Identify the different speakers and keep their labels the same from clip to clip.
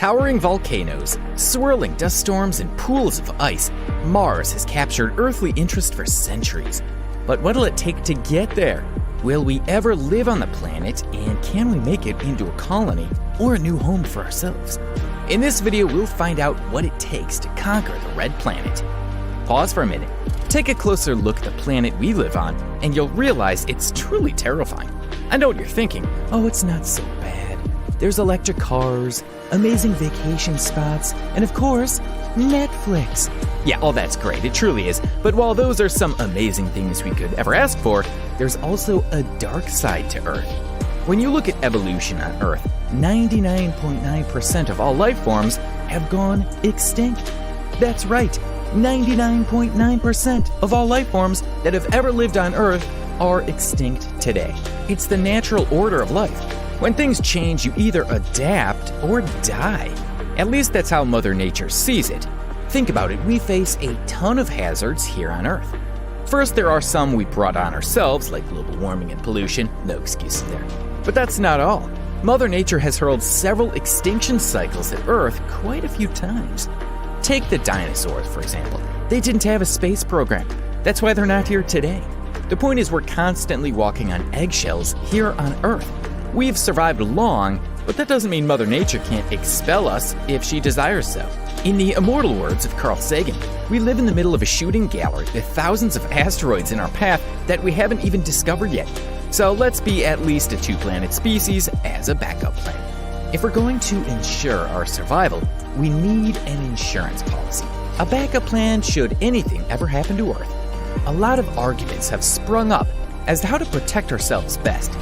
Speaker 1: towering volcanoes, swirling dust storms, and pools of ice, Mars has captured earthly interest for centuries. But what'll it take to get there? Will we ever live on the planet, and can we make it into a colony or a new home for ourselves? In this video, we'll find out what it takes to conquer the red planet. Pause for a minute, take a closer look at the planet we live on, and you'll realize it's truly terrifying. I know what you're thinking. Oh, it's not so bad. There's electric cars, amazing vacation spots, and of course, Netflix. Yeah, all that's great, it truly is. But while those are some amazing things we could ever ask for, there's also a dark side to Earth. When you look at evolution on Earth, 99.9% of all life forms have gone extinct. That's right, 99.9% of all life forms that have ever lived on Earth are extinct today. It's the natural order of life. When things change, you either adapt or die. At least that's how Mother Nature sees it. Think about it, we face a ton of hazards here on Earth. First, there are some we brought on ourselves, like global warming and pollution. No excuses there. But that's not all. Mother Nature has hurled several extinction cycles at Earth quite a few times. Take the dinosaurs, for example. They didn't have a space program. That's why they're not here today. The point is we're constantly walking on eggshells here on Earth. We've survived long, but that doesn't mean Mother Nature can't expel us if she desires so. In the immortal words of Carl Sagan, we live in the middle of a shooting gallery with thousands of asteroids in our path that we haven't even discovered yet. So let's be at least a two-planet species as a backup plan. If we're going to ensure our survival, we need an insurance policy. A backup plan should anything ever happen to Earth. A lot of arguments have sprung up as to how to protect ourselves best.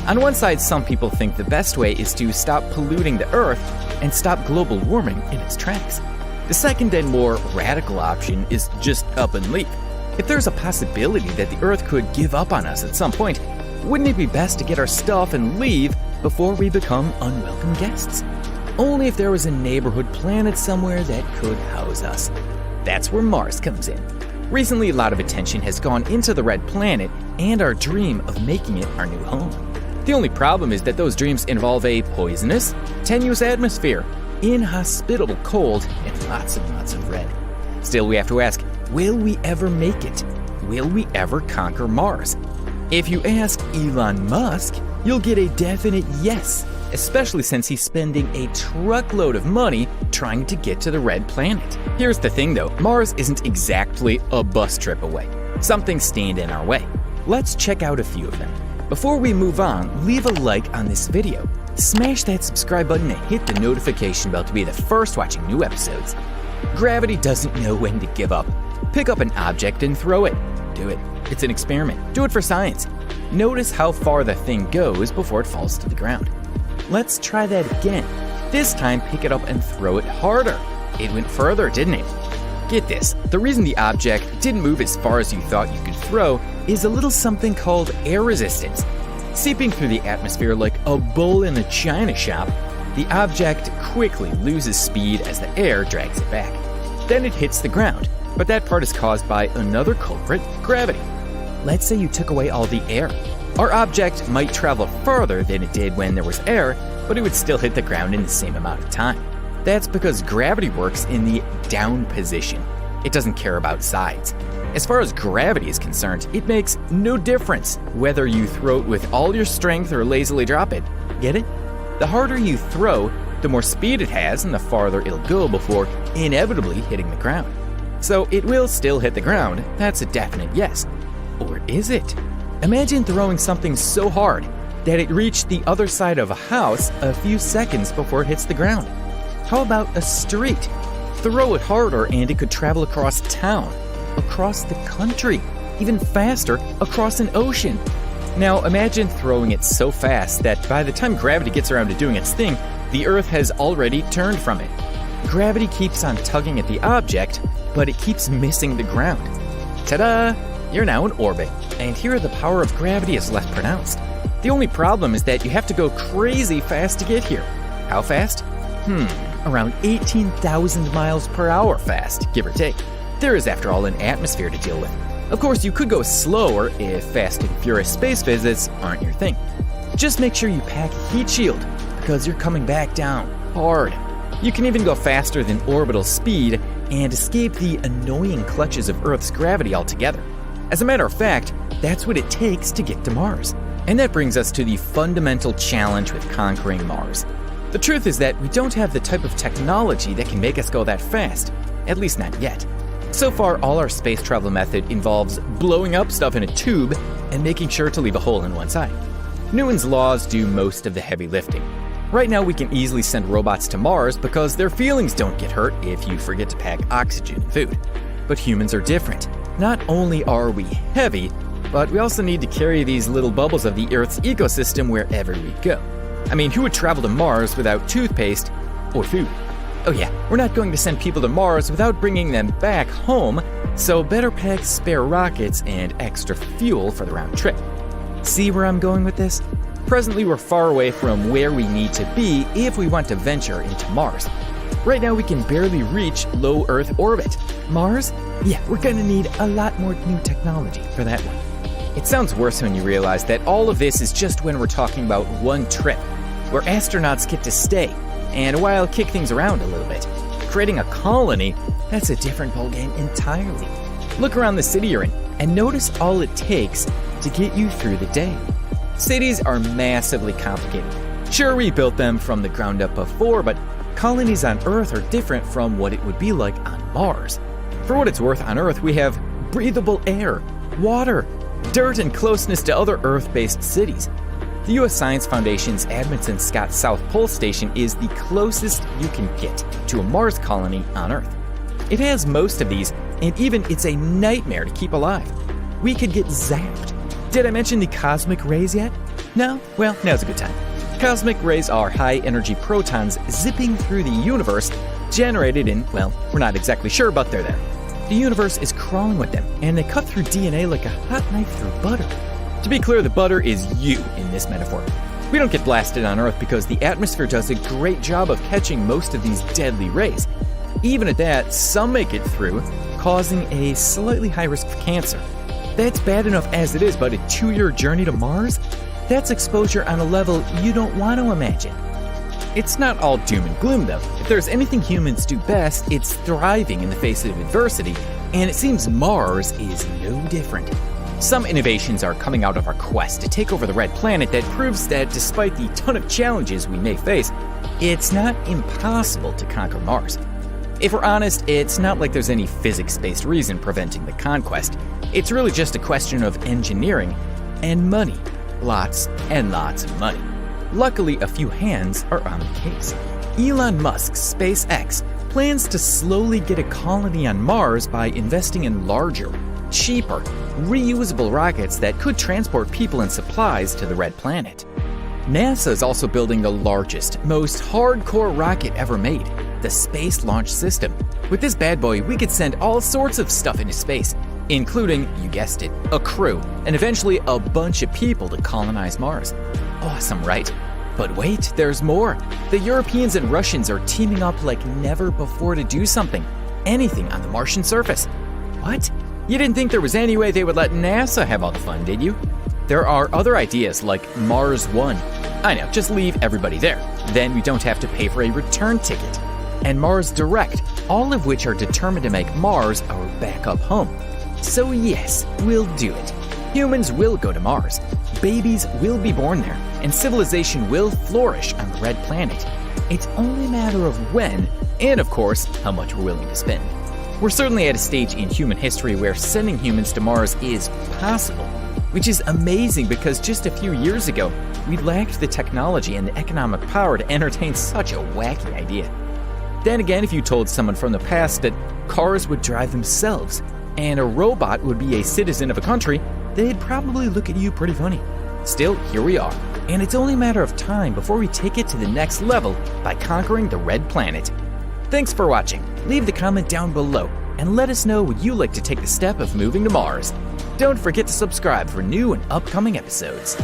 Speaker 1: On one side, some people think the best way is to stop polluting the Earth and stop global warming in its tracks. The second and more radical option is just up and leave. If there's a possibility that the Earth could give up on us at some point, wouldn't it be best to get our stuff and leave before we become unwelcome guests? Only if there was a neighborhood planet somewhere that could house us. That's where Mars comes in. Recently, a lot of attention has gone into the red planet and our dream of making it our new home. The only problem is that those dreams involve a poisonous, tenuous atmosphere, inhospitable cold, and lots of red. Still, we have to ask, will we ever make it? Will we ever conquer Mars? If you ask Elon Musk, you'll get a definite yes, especially since he's spending a truckload of money trying to get to the red planet. Here's the thing though, Mars isn't exactly a bus trip away. Some things stand in our way. Let's check out a few of them. Before we move on, leave a like on this video. Smash that subscribe button and hit the notification bell to be the first watching new episodes. Gravity doesn't know when to give up. Pick up an object and throw it. Do it. It's an experiment. Do it for science. Notice how far the thing goes before it falls to the ground. Let's try that again. This time, pick it up and throw it harder. It went further, didn't it? Get this, the reason the object didn't move as far as you thought you could throw is a little something called air resistance. Seeping through the atmosphere like a bull in a china shop, the object quickly loses speed as the air drags it back. Then it hits the ground, but that part is caused by another culprit, gravity. Let's say you took away all the air. Our object might travel further than it did when there was air, but it would still hit the ground in the same amount of time. That's because gravity works in the down position. It doesn't care about sides. As far as gravity is concerned, it makes no difference whether you throw it with all your strength or lazily drop it. Get it? The harder you throw, the more speed it has and the farther it'll go before inevitably hitting the ground. So it will still hit the ground, that's a definite yes. Or is it? Imagine throwing something so hard that it reached the other side of a house a few seconds before it hits the ground. How about a street? Throw it harder and it could travel across town, across the country, even faster across an ocean. Now imagine throwing it so fast that by the time gravity gets around to doing its thing, the Earth has already turned from it. Gravity keeps on tugging at the object, but it keeps missing the ground. Ta-da! You're now in orbit, and here the power of gravity is less pronounced. The only problem is that you have to go crazy fast to get here. How fast? Around 18,000 miles per hour fast, give or take. There is, after all, an atmosphere to deal with. Of course, you could go slower if fast and furious space visits aren't your thing. Just make sure you pack a heat shield, because you're coming back down hard. You can even go faster than orbital speed and escape the annoying clutches of Earth's gravity altogether. As a matter of fact, that's what it takes to get to Mars. And that brings us to the fundamental challenge with conquering Mars. The truth is that we don't have the type of technology that can make us go that fast, at least not yet. So far, all our space travel method involves blowing up stuff in a tube and making sure to leave a hole in one side. Newton's laws do most of the heavy lifting. Right now, we can easily send robots to Mars because their feelings don't get hurt if you forget to pack oxygen and food. But humans are different. Not only are we heavy, but we also need to carry these little bubbles of the Earth's ecosystem wherever we go. I mean, who would travel to Mars without toothpaste or food? Oh yeah, we're not going to send people to Mars without bringing them back home, so better pack spare rockets and extra fuel for the round trip. See where I'm going with this? Presently, we're far away from where we need to be if we want to venture into Mars. Right now, we can barely reach low Earth orbit. Mars? Yeah, we're gonna need a lot more new technology for that one. It sounds worse when you realize that all of this is just when we're talking about one trip, where astronauts get to stay, and while kick things around a little bit. Creating a colony, that's a different ballgame entirely. Look around the city you're in, and notice all it takes to get you through the day. Cities are massively complicated. Sure, we built them from the ground up before, but colonies on Earth are different from what it would be like on Mars. For what it's worth, on Earth we have breathable air, water, dirt, and closeness to other Earth-based cities. The U.S. Science Foundation's Amundsen Scott South Pole Station is the closest you can get to a Mars colony on Earth. It has most of these, and even it's a nightmare to keep alive. We could get zapped. Did I mention the cosmic rays yet? No? Well, now's a good time. Cosmic rays are high-energy protons zipping through the universe, generated in, well, we're not exactly sure, but they're there. The universe is crawling with them, and they cut through DNA like a hot knife through butter. To be clear, the butter is you in this metaphor. We don't get blasted on Earth because the atmosphere does a great job of catching most of these deadly rays. Even at that, some make it through, causing a slightly high risk of cancer. That's bad enough as it is, but a 2-year journey to Mars? That's exposure on a level you don't want to imagine. It's not all doom and gloom, though. If there's anything humans do best, it's thriving in the face of adversity, and it seems Mars is no different. Some innovations are coming out of our quest to take over the Red Planet that proves that despite the ton of challenges we may face, it's not impossible to conquer Mars. If we're honest, it's not like there's any physics-based reason preventing the conquest. It's really just a question of engineering and money. Lots and lots of money. Luckily, a few hands are on the case. Elon Musk's SpaceX plans to slowly get a colony on Mars by investing in larger, cheaper, reusable rockets that could transport people and supplies to the Red Planet. NASA is also building the largest, most hardcore rocket ever made, the Space Launch System. With this bad boy, we could send all sorts of stuff into space, including, you guessed it, a crew, and eventually a bunch of people to colonize Mars. Awesome, right? But wait, there's more. The Europeans and Russians are teaming up like never before to do something, anything on the Martian surface. What? You didn't think there was any way they would let NASA have all the fun, did you? There are other ideas like Mars One. I know, just leave everybody there. Then we don't have to pay for a return ticket. And Mars Direct, all of which are determined to make Mars our backup home. So yes, we'll do it. Humans will go to Mars. Babies will be born there, and civilization will flourish on the Red Planet. It's only a matter of when, and of course, how much we're willing to spend. We're certainly at a stage in human history where sending humans to Mars is possible, which is amazing because just a few years ago, we lacked the technology and the economic power to entertain such a wacky idea. Then again, if you told someone from the past that cars would drive themselves and a robot would be a citizen of a country, they'd probably look at you pretty funny. Still, here we are, and it's only a matter of time before we take it to the next level by conquering the Red Planet. Thanks for watching. Leave the comment down below and let us know would you like to take the step of moving to Mars. Don't forget to subscribe for new and upcoming episodes.